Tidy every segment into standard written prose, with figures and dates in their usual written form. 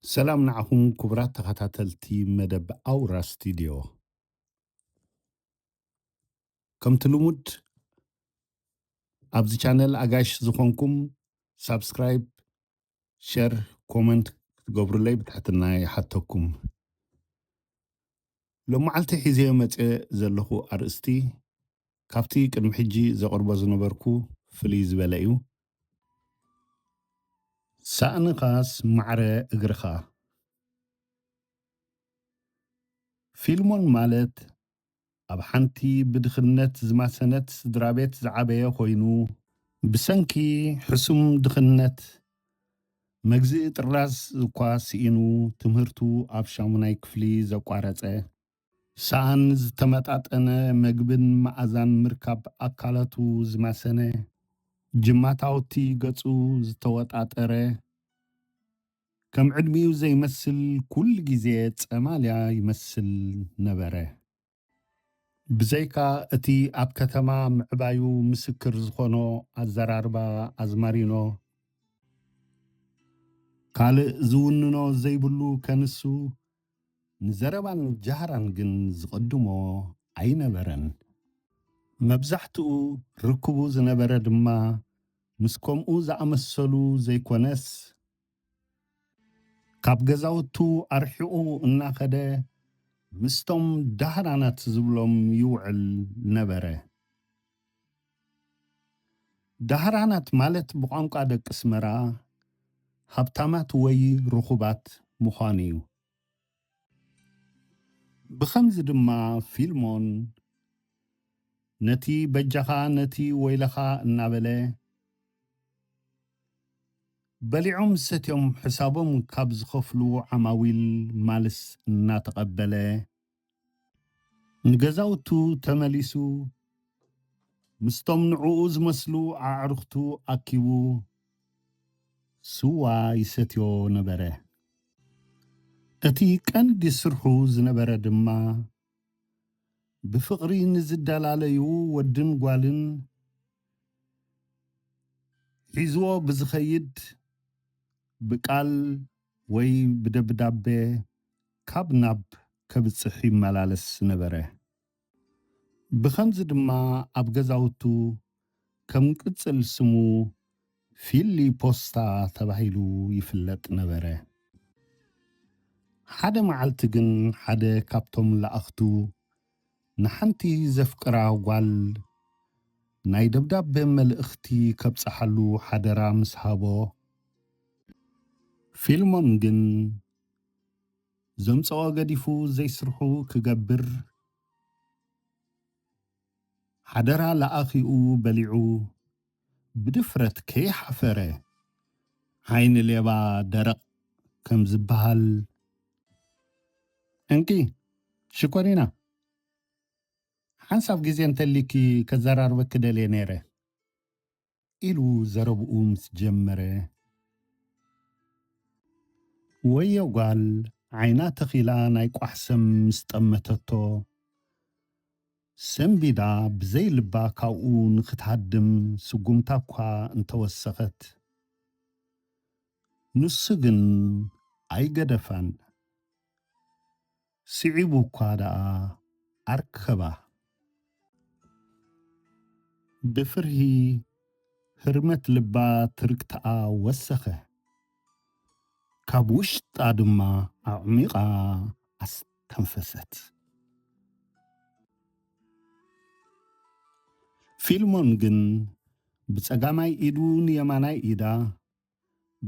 سلام نعكم كبرات تخاتلتي مدب أورا ستوديو. كم تلمود أبزي channel أجاش زخونكم سبسكرايب شير كومنت قبر لي بتحتنا حتىكم. لما علتي حزيه متى زلخو أرستي كافتي كنم حجي زقرب زنبركو فليز بلايو سأن خاص معرة إجرخا فيلمون مالت أب حنتي بدخنت زماسنت درابيت زعبية خوينو بسنكي حسم دخنت مجزئ طراز እኳ ሲኢኑ ትምህርቱ ኣብ ሻሙናይ ክፍሊ ዘቋረፀ ሰኣን ዝተመጣጠነ መግብን መኣዛን ምርካብ ኣካላቱ ዝማሰነ ጅማታውቲ ገጹ ዝተወጣጠረ ከም ዕድሚኡ ዘይመስል ኩሉ ግዜ ጸማልያ ይመስል ነበረ ብዘይካ እቲ ኣብ ከተማ ምዕባዩ ምስክር ዝኾኖ ኣዘራርባ ኣዝማሪኖ ካልእ ዝውንኖ ዘይብሉ ከንሱ ንዘረባን ጃህራን ግን ዝቕድሞ ኣይነበረን መብዛሕትኡ ርክቡ ዝነበረ ድማ ምስ ከምኡ ዝኣመሰሉ ዘይኮነስ ካብ ገዛውቱ ኣርሒቑ እናኸደ ምስቶም ዳህራናት ዝብሎም ይውዕል ነበረ ዳህራናት ማለት ብቋንቋ ደቂ ስመራ ሃብታማት ወይ ርኹባት ምዃኑ እዩ ብኸምዚ ድማ ፊልሞን ነቲ በጃኻ ነቲ ወይለኻ እናበለ በሊዖም ሰትዮም ሕሳቦም ካብ ዝኸፍሉ ዓማዊል ማልስ እናተቐበለ ንገዛውቱ ተመሊሱ ምስቶም ንዕኡ ዝመስሉ ኣዕርኽቱ ኣኪቡ ስዋ ይሰትዮ ነበረ እቲ ቀንዲ ስርሑ ዝነበረ ድማ ብፍቕሪ ንዝደላለዩ ወድን ጓልን ሒዝዎ ብዝኸይድ ብቃል ወይ ብደብዳቤ ካብ ናብ ከብፅሕ ይመላለስ ነበረ ብኸምዚ ድማ ኣብ ገዛውቱ ከም ቅጽል ስሙ ፊሊ ፖስታ ተባሂሉ ይፍለጥ ነበረ ሓደ መዓልቲ ግን ሓደ ካብቶም ለኣኽቱ ንሓንቲ ዘፍቅራ ጓል ናይ ደብዳቤ መልእኽቲ ከብፅሓሉ ሓደራ ምስ ሃቦ ፊልሞን ግን ዘምፅኦ ገዲፉ ዘይስርሑ ክገብር ሓደራ ለኣኺኡ በሊዑ ብድፍረት ከይሓፈረ ዓይኒ ሌባ ደረቕ ከም ዝበሃል እንቂ ሽኮሪና ሓንሳብ ግዜ እንተሊኪ ከዘራርበክ ደልየ ነይረ ኢሉ ዘረብኡ ምስ ጀመረ ወዮ ጓል ዓይና ተኺላ ናይ ቋሕሰም ምስ ጠመተቶ ሰንቢዳ ብዘይ ልባ ካብኡ ንኽትሃድም ስጉምታ እኳ እንተወሰኸት ንሱ ግን ኣይገደፋን ስዒቡ እኳ ደኣ ኣርከባ ብፍርሂ ህርመት ልባ ትርክትኣ ወሰኸ ካብ ውሽጣ ድማ ኣዕሚቓ ኣስተንፈሰት ፊልሞን ግን ብጸጋማይ ኢዱ ንየማናይ ኢዳ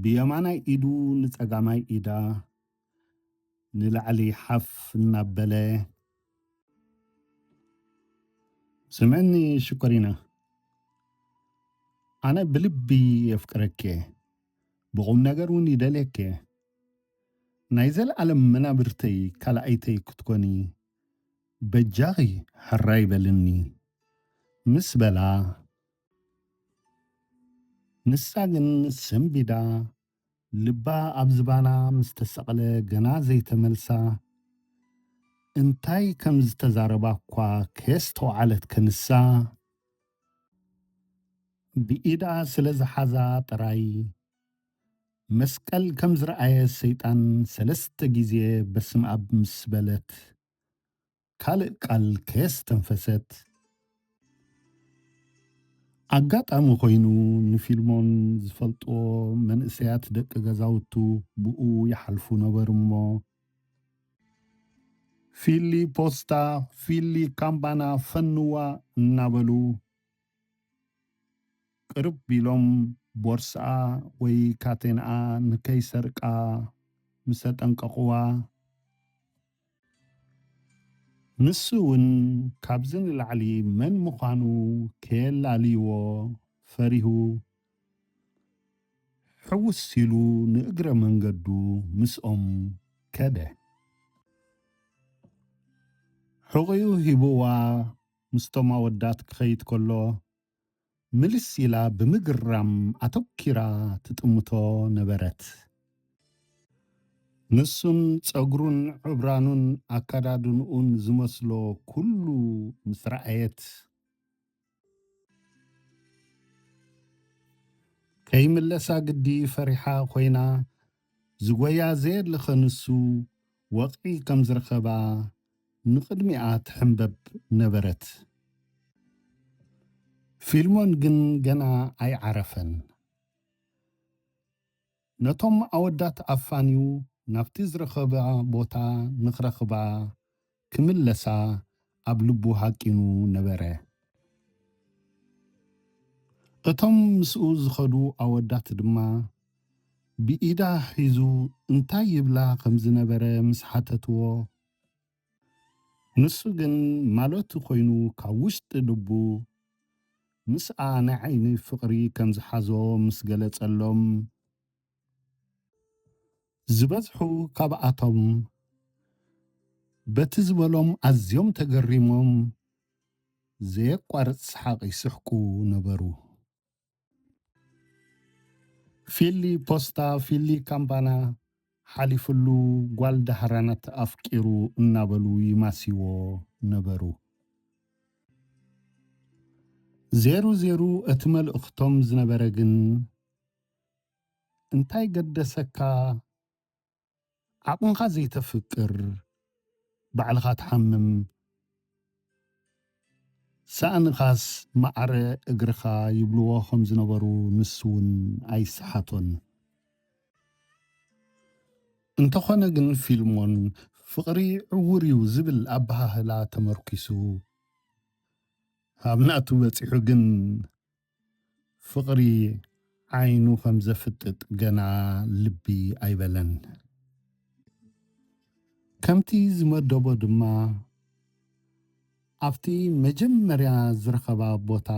ብየማናይ ኢዱ ንጸጋማይ ኢዳ ንላዕሊ ሓፍ እናበለ ስምዕኒ ሽኮሪና ኣነ ብልቢ የፍቅረኬ ብቑም ነገር እውን ይደልየኬ ናይ ዘለዓለም መናብርተይ ካልኣይተይ ክትኮኒ በጃኺ ሕራ ይበልኒ ምስ በላ ንሳ ግን ሰንቢዳ ልባ ኣብ ዝባና ምስ ተሰቕለ ገና ዘይተመልሳ እንታይ ከም ዝተዛረባ እኳ ከየስተውዓለት ከንሳ ብኢዳ ስለ ዝሓዛ ጥራይ مسقل كم زرعي السيطان سلست جيزي بسم أب مسبلت كالق قال كيس تنفست أقاطعمو ኮይኑ ንፊልሞን ዝፈልጥዎ መንእሰያት ደቂ ገዛውቱ ብኡ ይሓልፉ ነበሩ እሞ ፊሊ ፖስታ ፊሊ ካምባና ፈንዋ እናበሉ ቅርብ ኢሎም ቦርስኣ ወይ ካቴንኣ ንከይሰርቃ ምስ ተጠንቀቕዋ ንሱ እውን ካብዚ ንላዕሊ መን ምዃኑ ከየላልይዎ ፈሪሁ ሕውስ ኢሉ ንእግረ መንገዱ ምስኦም ከደ ሕቑኡ ሂብዋ ምስቶም ኣወዳት ክኸይድ ከሎ ምልስ ኢላ ብምግራም ኣተኪራ ትጥምቶ ነበረት ንሱን ፀጉሩን ዕብራኑን ኣከዳድንኡን ዝመስሎ ኩሉ ምስ ረኣየት ከይምለሳ ግዲ ፈሪሓ ኮይና ዝጎያ ዘየድልኸ ንሱ ወቕዒ ከም ዝረኸባ ንቅድሚኣ ትሕንበብ ነበረት ፊልሞን ግን ገና ኣይዓረፈን ነቶም ኣወዳት ኣፋንዩ ናብቲ ዝረኸባ ቦታ ንኽረኽባ ክምለሳ ኣብ ልቡ ሃቂኑ ነበረ እቶም ምስኡ ዝኸዱ ኣወዳት ድማ ብኢዳ ሒዙ እንታይ ይብላ ከም ዝነበረ ምስ ሓተትዎ ንሱ ግን ማለቱ ኮይኑ ካብ ውሽጢ ልቡ ምስኣ ናይ ዓይኒ ፍቕሪ ከም ዝሓዞ ምስ ገለጸሎም ዝበዝሑ ካብኣቶም በቲ ዝበሎም ኣዝዮም ተገሪሞም ዘየቋርፅ ሰሓቕ ይስሕቁ ነበሩ ፊሊ ፖስታ ፊሊ ካምባና ሓሊፍሉ ጓል ዳህራናት ኣፍቂሩ እናበሉ ይማስይዎ ነበሩ ዜሩ ዜሩ እቲ መልእኽቶም ዝነበረ ግን እንታይ ገደሰካ ዓቕንኻ ዘይተፍቅር ባዕልኻ ትሓምም ሳእንኻስ ማዕረ እግርኻ ይብልዎ ከም ዝነበሩ ንሱ እውን ኣይሰሓቶን እንተኾነ ግን ፊልሞን ፍቕሪ ዕውር እዩ ዝብል ኣባሃህላ ተመርኪሱ ኣብ ናቱ በፂሑ ግን ፍቕሪ ዓይኑ ከም ዘፍጥጥ ገና ልቢ ኣይበለን ከምቲ ዝመደቦ ድማ ኣብቲ መጀመርያ ዝረኸባ ቦታ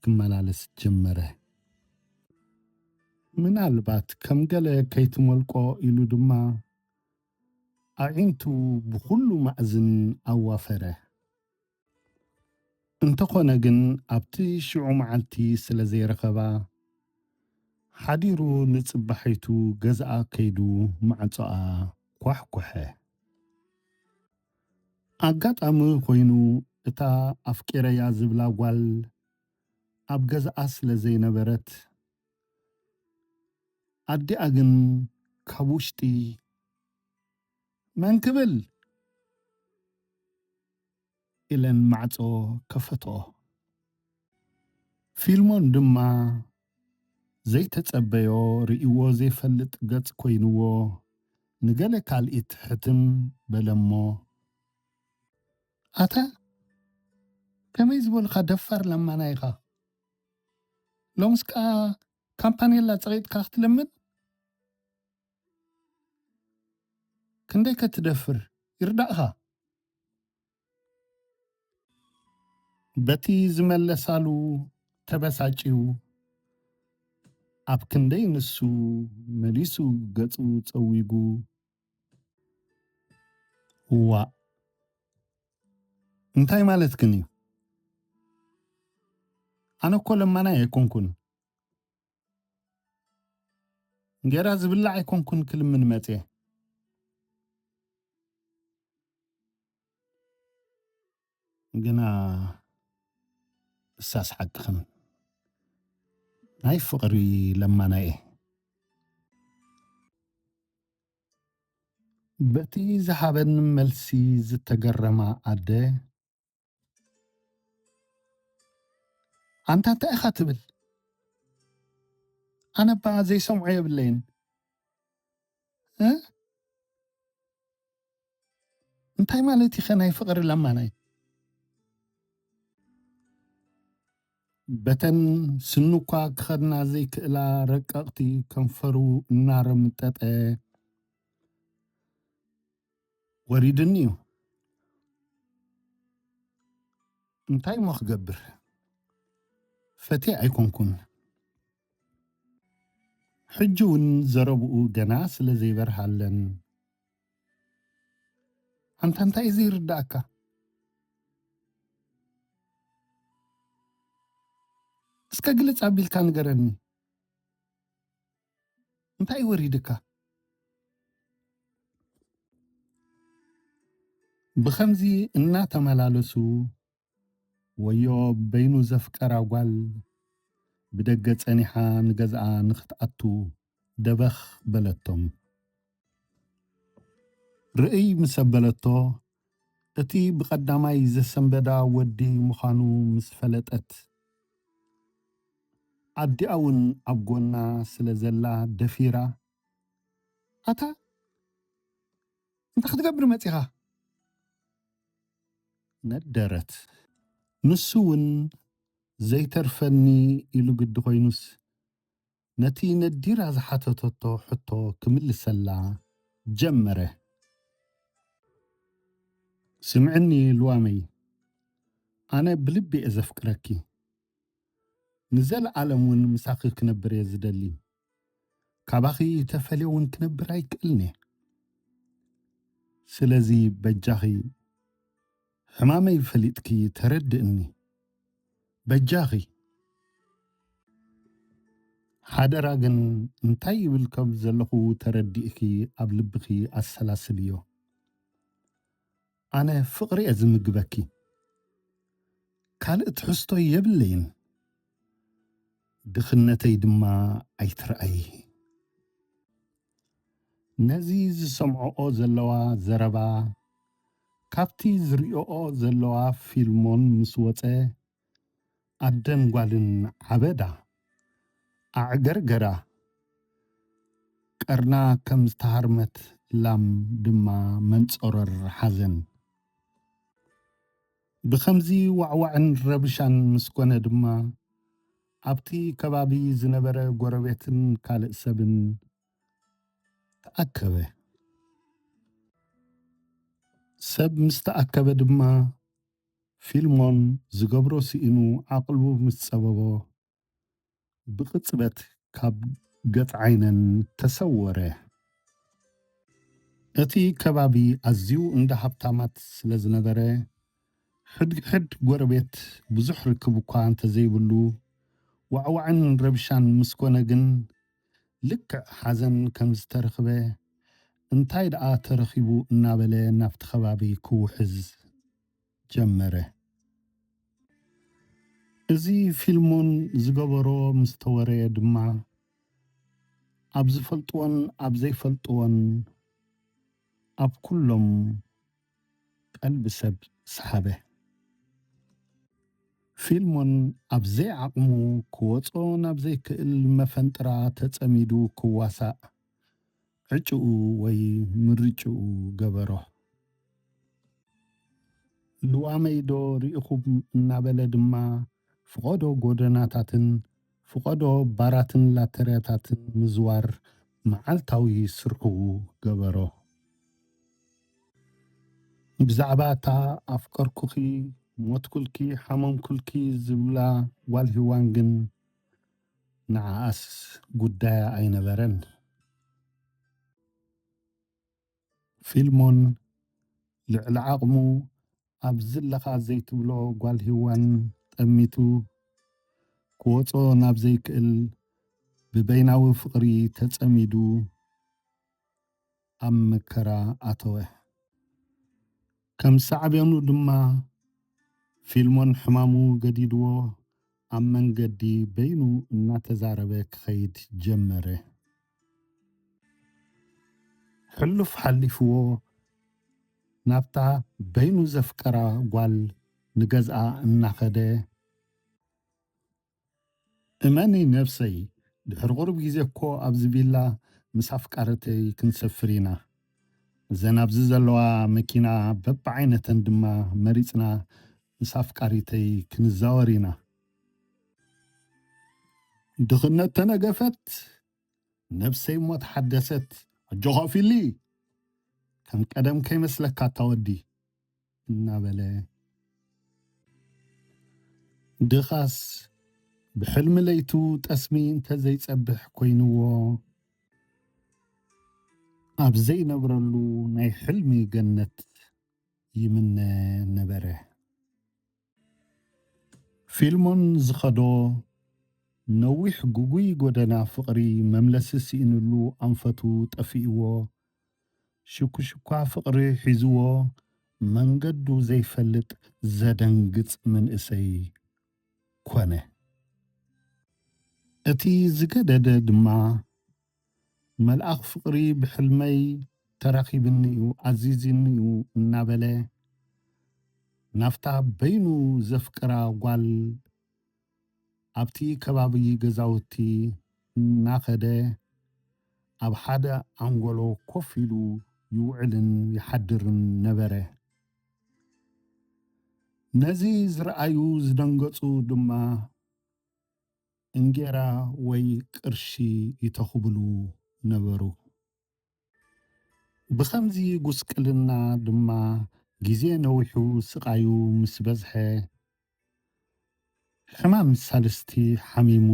ክመላለስ ጀመረ ምናልባት ከም ገለ ከይትመልቆ ኢሉ ድማ ኣዒንቱ ብኩሉ ማዕዝን ኣዋፈረ እንተኾነ ግን ኣብቲ ሽዑ መዓልቲ ስለ ዘይረኸባ ሓዲሩ ንጽባሒቱ ገዝኣ ከይዱ ማዕጾኣ ኳሕኩሐ ኣጋጣሚ ኮይኑ እታ ኣፍቂረያ ዝብላ ጓል ኣብ ገዝኣ ስለ ዘይነበረት ኣዲኣ ግን ካብ ውሽጢ መን ክብል ኢለን ማዕጾ ከፈትኦ ፊልሞን ድማ ዘይተጸበዮ ርእይዎ ዘይፈልጥ ገጽ ኮይንዎ ንገለ ካልኢት ሕትም በለሞ ኣታ ከመይ ዝበልካ ደፋር ለማና ኢኻ ሎምስካ ካምፓኒላ ፀቂጥካ ክትለምን ክንደይ ከትደፍር ይርዳእኻ በቲ ዝመለሳሉ ተበሳጭው ኣብ ክንደይ ንሱ መሊሱ ገጹ ፀዊጉ ዋ እንታይ ማለት ግን እዩ ኣነ እኮ ለማና ኣይኮንኩን እንጀራ ዝብላዕ ኣይኮንኩን ክልምን መጽ ግና እሳስ ሓቅኽን ናይ ፍቕሪ ለማና እየ በቲ ዝሃበን መልሲ ዝተገረማ ኣደ ኣንታ እንታይ ኢኻ ትብል? ኣነ ባ ዘይሰምዖ የብለይን እንታይ ማለት ኢኸ ናይ ፍቕሪ ለማናይ? በተን ስኑኳ ክኸድና ዘይክእላ ረቀቕቲ ከንፈሩ እናረምጠጠ ወሪድኒ እዩ። እንታይ ሞ ክገብር? ፈቴ ኣይኮንኩን። ሕጂ እውን ዘረብኡ ገና ስለ ዘይበርሃለን ኣንታ እንታይ እዩ ዘይርዳእካ? እስከ ግልጽ ኣቢልካ ንገረኒ እንታይ ወሪድካ? ብኸምዚ እናተመላለሱ ወዮ በይኑ ዘፍቀራ ጓል ብደገ ጸኒሓ ንገዝኣ ንኽትኣቱ ደበኽ በለቶም። ርእይ ምስ ኣበለቶ እቲ ብቐዳማይ ዘሰንበዳ ወዲ ምዃኑ ምስ ፈለጠት ኣዲኣ እውን ኣብ ጎና ስለ ዘላ ደፊራ ኣታ እንታይ ክትገብር መጺኻ? ነደረት። ንሱ እውን ዘይተርፈኒ ኢሉ ግዲ ኮይኑስ ነቲ ነዲራ ዝሓተተቶ ሕቶ ክምልሰላ ጀመረ። ስምዕኒ ልዋመይ፣ ኣነ ብልቢ እየ ዘፍቅረኪ። ንዘለዓለም እውን ምሳኺ ክነብር እየ ዝደሊ። ካባኺ ተፈልየ እውን ክነብር ኣይክእልኒ። ስለዚ በጃኺ ሕማመይ ፈሊጥኪ ተረድእኒ። በጃኺ ሓደራ ግን እንታይ ይብል ከም ዘለኹ ተረዲእኪ ኣብ ልብኺ ኣሰላስልዮ። ኣነ ፍቕሪ እየ ዝምግበኪ፣ ካልእ ትሕዝቶ የብለይን። ድኽነተይ ድማ ኣይትረአይ። ነዚ ዝሰምዖኦ ዘለዋ ዘረባ ካብቲ ዝሪኦኦ ዘለዋ ፊልሞን ምስ ወፀ ኣደን ጓልን ዓበዳ ኣዕገርገራ ቀርና ከም ዝተሃርመት ላም ድማ መንጾረር ሓዘን። ብኸምዚ ዋዕዋዕን ረብሻን ምስ ኮነ ድማ ኣብቲ ከባቢ ዝነበረ ጎረቤትን ካልእ ሰብን ተኣከበ። ሰብ ምስ ተኣከበ ድማ ፊልሞን ዝገብሮ ስኢኑ ዓቕሉ ምስ ጸበቦ ብቕጽበት ካብ ገጽ ዓይነን ተሰወረ። እቲ ከባቢ ኣዝዩ እንዳ ሃብታማት ስለ ዝነበረ ሕድሕድ ጎረቤት ብዙሕ ርክብ እኳ እንተዘይብሉ ዋዕዋዕን ረብሻን ምስ ኮነ ግን ልክዕ ሓዘን ከም ዝተረኽበ እንታይ ደኣ ተረኺቡ እናበለ ናብቲ ከባቢ ክውሕዝ ጀመረ። እዚ ፊልሞን ዝገበሮ ምስ ተወረየ ድማ ኣብ ዝፈልጥዎን ኣብ ዘይፈልጥዎን ኣብ ኩሎም ቀልቢ ሰብ ሰሓበ። ፊልሞን ኣብ ዘይዓቕሙ ክወጾ ናብ ዘይክእል መፈንጥራ ተጸሚዱ ክዋሳእ ዕጩኡ ወይ ምርጭኡ ገበሮ። ልዋመይዶ ርኢኹም እናበለ ድማ ፍቐዶ ጎደናታትን ፍቐዶ ባራትን ላተርያታትን ምዝዋር መዓልታዊ ስርሑ ገበሮ። ብዛዕባ እታ ኣፍቀርኩኺ ሞትኩልኪ ሓመምኩልኪ ዝብላ ጓል ሂዋን ግን ንዓኣስ ጉዳያ ኣይነበረን። ፊልሞን ልዕሊ ዓቕሙ ኣብ ዘለኻ ዘይትብሎ ጓል ሂዋን ጠሚቱ ክወጾ ናብ ዘይክእል ብበይናዊ ፍቕሪ ተጸሚዱ ኣብ መከራ ኣተወ። ከም ሳዕብዮኑ ድማ ፊልሞን ሕማሙ ገዲድዎ ኣብ መንገዲ በይኑ እናተዛረበ ክኸይድ ጀመረ። ሕሉፍ ሓሊፍዎ ናብታ በይኑ ዘፍቀራ ጓል ንገዝኣ እናኸደ እመኒ ነፍሰይ ድሕሪ ቁርብ ግዜ እኮ ኣብዚ ቪላ ምስ ኣፍቃረተይ ክንሰፍር ኢና እዘን ኣብዚ ዘለዋ መኪና በብዓይነተን ድማ መሪፅና ምስ ኣፍቃሪተይ ክንዛወር ኢና ድኽነት ተነገፈት ነፍሰይ እሞ ተሓደሰት ሕጂ ኸፊሊ ከም ቀደም ከይመስለካ እታወዲ እናበለ ድኻስ ብሕልሚ ለይቱ ጠስሚ እንተዘይጸብሕ ኮይንዎ ኣብ ዘይነብረሉ ናይ ሕልሚ ገነት ይምነ ነበረ ፊልሞን ዝኸዶ ነዊሕ ጉጉይ ጎደና ፍቕሪ መምለሲ ስኢንሉ ኣንፈቱ ጠፊእዎ ሽኩሽኳ ፍቕሪ ሒዝዎ መንገዱ ዘይፈልጥ ዘደንግጽ መንእሰይ ኮነ እቲ ዝገደደ ድማ መልኣኽ ፍቕሪ ብሕልመይ ተራኺብኒ እዩ ዓዚዝኒ እዩ እናበለ ናፍታ በይኑ ዘፍቅራ ጓል ኣብቲ ከባቢ ገዛውቲ እናኸደ ኣብ ሓደ ኣንጎሎ ኮፍ ኢሉ ይውዕልን ይሓድርን ነበረ ነዚ ዝረኣዩ ዝደንገጹ ድማ እንጌራ ወይ ቅርሺ ይተኽብሉ ነበሩ ብኸምዚ ጉስቅልና ድማ ግዜ ነዊሑ ስቃዩ ምስ በዝሐ ሕማም ሳልስቲ ሓሚሙ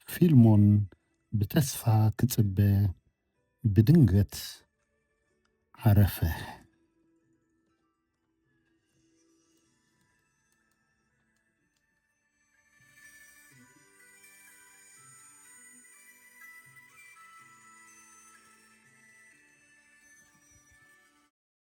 ፊልሞን ብተስፋ ክጽበ ብድንገት ዓረፈ